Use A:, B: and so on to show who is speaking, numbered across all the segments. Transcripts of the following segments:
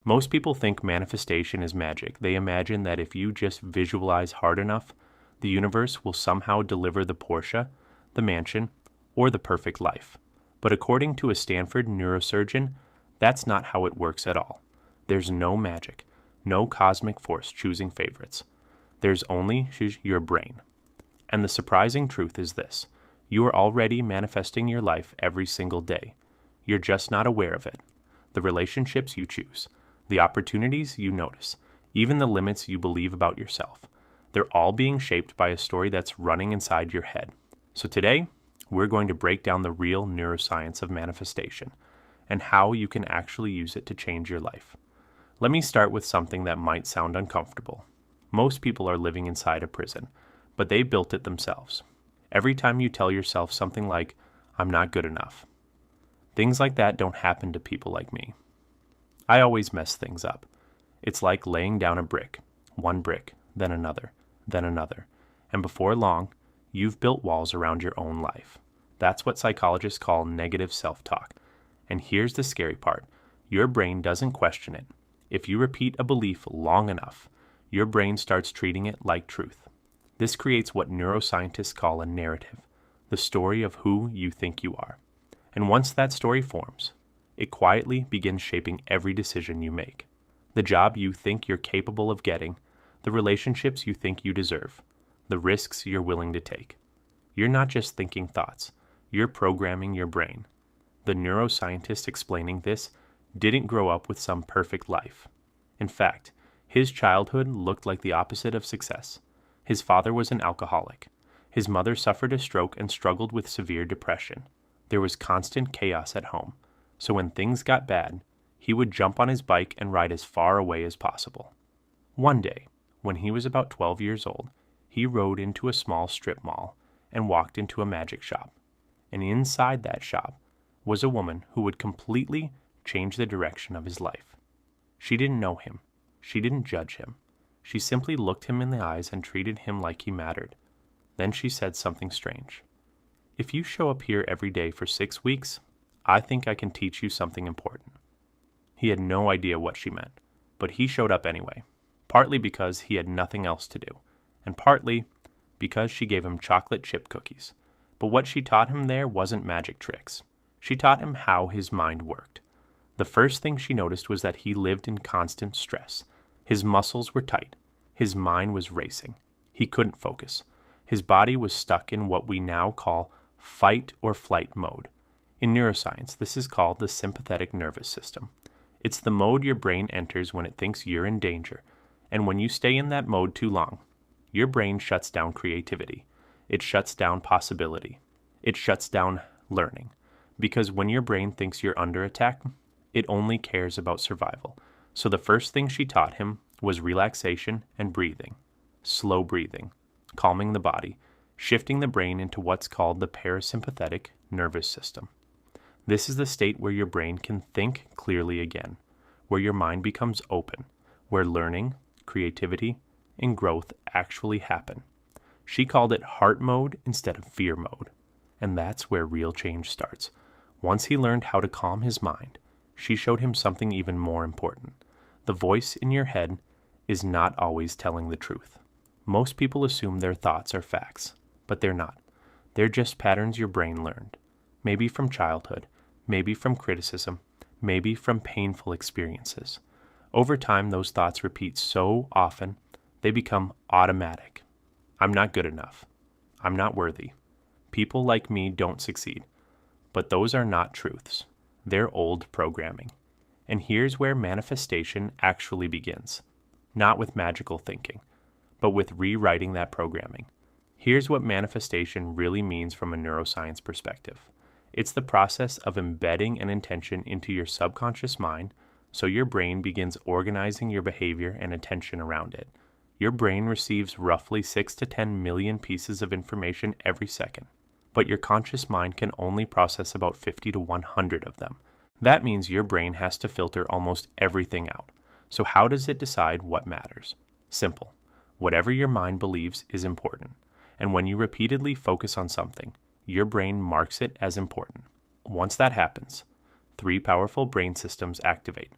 A: Most people think manifestation is magic. They imagine that if you just visualize hard enough, the universe will somehow deliver the Porsche, the mansion, or the perfect life. But according to a Stanford neurosurgeon, that's not how it works at all. There's no magic, no cosmic force choosing favorites. There's only your brain. And the surprising truth is this: you are already manifesting your life every single day. You're just not aware of it. The relationships you choose, the opportunities you notice, even the limits you believe about yourself, they're all being shaped by a story that's running inside your head. So today, we're going to break down the real neuroscience of manifestation and how you can actually use it to change your life. Let me start with something that might sound uncomfortable. Most people are living inside a prison, but they built it themselves. Every time you tell yourself something like, "I'm not good enough," things like that don't happen to people like me. I always mess things up. It's like laying down a brick, one brick, then another, and before long, you've built walls around your own life. That's what psychologists call negative self-talk. And here's the scary part: your brain doesn't question it. If you repeat a belief long enough, your brain starts treating it like truth. This creates what neuroscientists call a narrative, the story of who you think you are. And once that story forms, it quietly begins shaping every decision you make. The job you think you're capable of getting, the relationships you think you deserve, the risks you're willing to take. You're not just thinking thoughts, you're programming your brain. The neuroscientist explaining this didn't grow up with some perfect life. In fact, his childhood looked like the opposite of success. His father was an alcoholic. His mother suffered a stroke and struggled with severe depression. There was constant chaos at home, so when things got bad, he would jump on his bike and ride as far away as possible. One day, when he was about 12 years old, he rode into a small strip mall and walked into a magic shop. And inside that shop was a woman who would completely change the direction of his life. She didn't know him. She didn't judge him. She simply looked him in the eyes and treated him like he mattered. Then she said something strange. "If you show up here every day for 6 weeks, I think I can teach you something important." He had no idea what she meant, but he showed up anyway, partly because he had nothing else to do, and partly because she gave him chocolate chip cookies. But what she taught him there wasn't magic tricks. She taught him how his mind worked. The first thing she noticed was that he lived in constant stress. His muscles were tight. His mind was racing. He couldn't focus. His body was stuck in what we now call fight or flight mode. In neuroscience, this is called the sympathetic nervous system. It's the mode your brain enters when it thinks you're in danger. And when you stay in that mode too long, your brain shuts down creativity. It shuts down possibility. It shuts down learning. Because when your brain thinks you're under attack, it only cares about survival. So the first thing she taught him was relaxation and breathing. Slow breathing, calming the body, shifting the brain into what's called the parasympathetic nervous system. This is the state where your brain can think clearly again, where your mind becomes open, where learning, creativity, and growth actually happen. She called it heart mode instead of fear mode. And that's where real change starts. Once he learned how to calm his mind, she showed him something even more important. The voice in your head is not always telling the truth. Most people assume their thoughts are facts, but they're not. They're just patterns your brain learned. Maybe from childhood, maybe from criticism, maybe from painful experiences. Over time, those thoughts repeat so often, they become automatic. I'm not good enough. I'm not worthy. People like me don't succeed. But those are not truths. They're old programming. And here's where manifestation actually begins. Not with magical thinking, but with rewriting that programming. Here's what manifestation really means from a neuroscience perspective. It's the process of embedding an intention into your subconscious mind so your brain begins organizing your behavior and attention around it. Your brain receives roughly 6 to 10 million pieces of information every second, but your conscious mind can only process about 50 to 100 of them. That means your brain has to filter almost everything out. So how does it decide what matters? Simple. Whatever your mind believes is important. And when you repeatedly focus on something, your brain marks it as important. Once that happens, 3 powerful brain systems activate.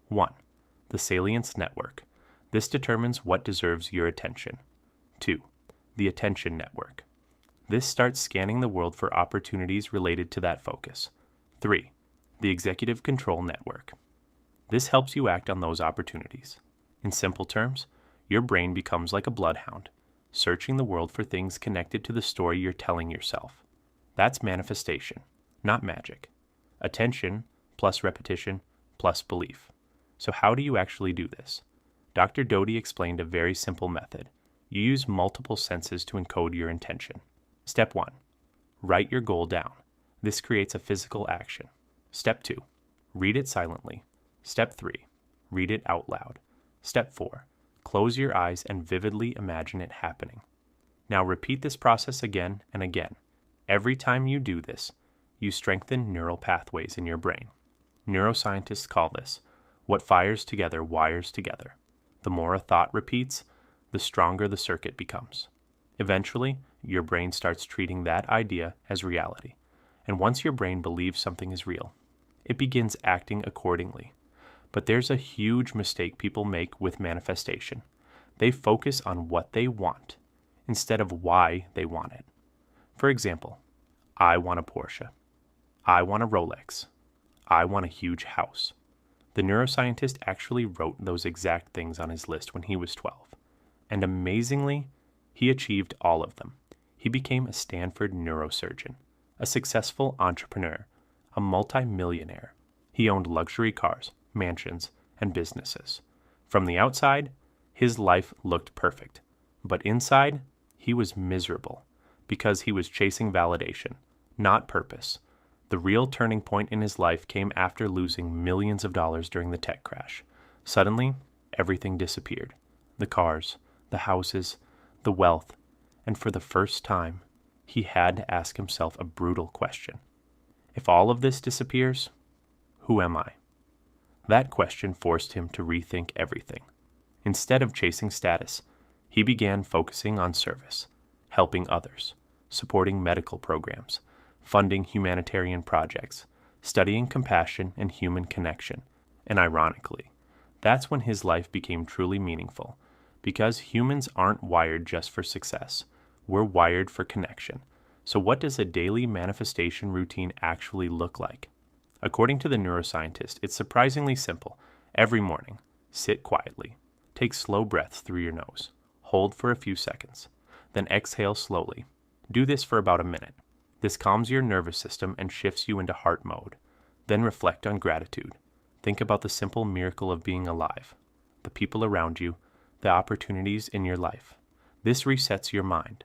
A: 1. the salience network. This determines what deserves your attention. 2. The attention network. This starts scanning the world for opportunities related to that focus. 3. The executive control network. This helps you act on those opportunities. In simple terms, your brain becomes like a bloodhound, searching the world for things connected to the story you're telling yourself. That's manifestation, not magic. Attention plus repetition plus belief. So how do you actually do this? Dr. Doty explained a very simple method. You use multiple senses to encode your intention. Step 1. Write your goal down. This creates a physical action. Step 2. Read it silently. Step 3. Read it out loud. Step 4. Close your eyes and vividly imagine it happening. Now repeat this process again and again. Every time you do this, you strengthen neural pathways in your brain. Neuroscientists call this, what fires together wires together. The more a thought repeats, the stronger the circuit becomes. Eventually, your brain starts treating that idea as reality. And once your brain believes something is real, it begins acting accordingly. But there's a huge mistake people make with manifestation. They focus on what they want instead of why they want it. For example, I want a Porsche. I want a Rolex. I want a huge house. The neuroscientist actually wrote those exact things on his list when he was 12. And amazingly, he achieved all of them. He became a Stanford neurosurgeon, a successful entrepreneur, a multimillionaire. He owned luxury cars, mansions, and businesses. From the outside, his life looked perfect. But inside, he was miserable because he was chasing validation, not purpose. The real turning point in his life came after losing millions of dollars during the tech crash. Suddenly, everything disappeared. The cars, the houses, the wealth, and for the first time, he had to ask himself a brutal question. If all of this disappears, who am I? That question forced him to rethink everything. Instead of chasing status, he began focusing on service, helping others, supporting medical programs, funding humanitarian projects, studying compassion and human connection. And ironically, that's when his life became truly meaningful, because humans aren't wired just for success. We're wired for connection. So what does a daily manifestation routine actually look like? According to the neuroscientist, it's surprisingly simple. Every morning, sit quietly. Take slow breaths through your nose. Hold for a few seconds. Then exhale slowly. Do this for about a minute. This calms your nervous system and shifts you into heart mode. Then reflect on gratitude. Think about the simple miracle of being alive, the people around you, the opportunities in your life. This resets your mind.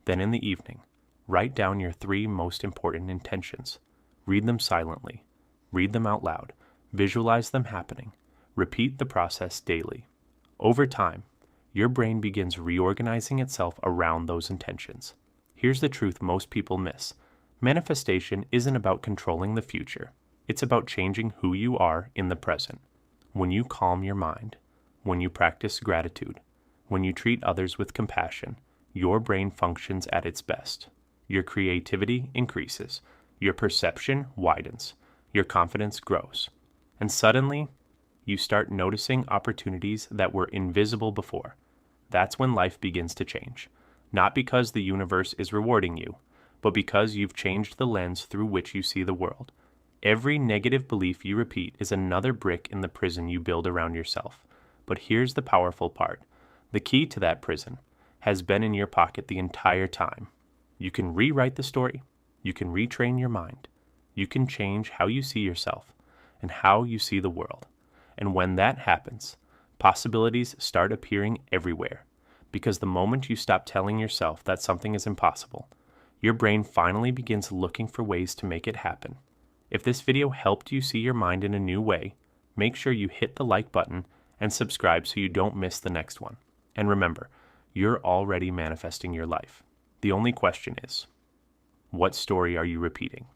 A: Then in the evening, write down your 3 most important intentions. Read them silently. Read them out loud. Visualize them happening. Repeat the process daily. Over time, your brain begins reorganizing itself around those intentions. Here's the truth most people miss. Manifestation isn't about controlling the future. It's about changing who you are in the present. When you calm your mind, when you practice gratitude, when you treat others with compassion, your brain functions at its best. Your creativity increases. Your perception widens. Your confidence grows. And suddenly, you start noticing opportunities that were invisible before. That's when life begins to change. Not because the universe is rewarding you, but because you've changed the lens through which you see the world. Every negative belief you repeat is another brick in the prison you build around yourself. But here's the powerful part. The key to that prison has been in your pocket the entire time. You can rewrite the story. You can retrain your mind. You can change how you see yourself and how you see the world. And when that happens, possibilities start appearing everywhere. Because the moment you stop telling yourself that something is impossible, your brain finally begins looking for ways to make it happen. If this video helped you see your mind in a new way, make sure you hit the like button and subscribe so you don't miss the next one. And remember, you're already manifesting your life. The only question is, what story are you repeating?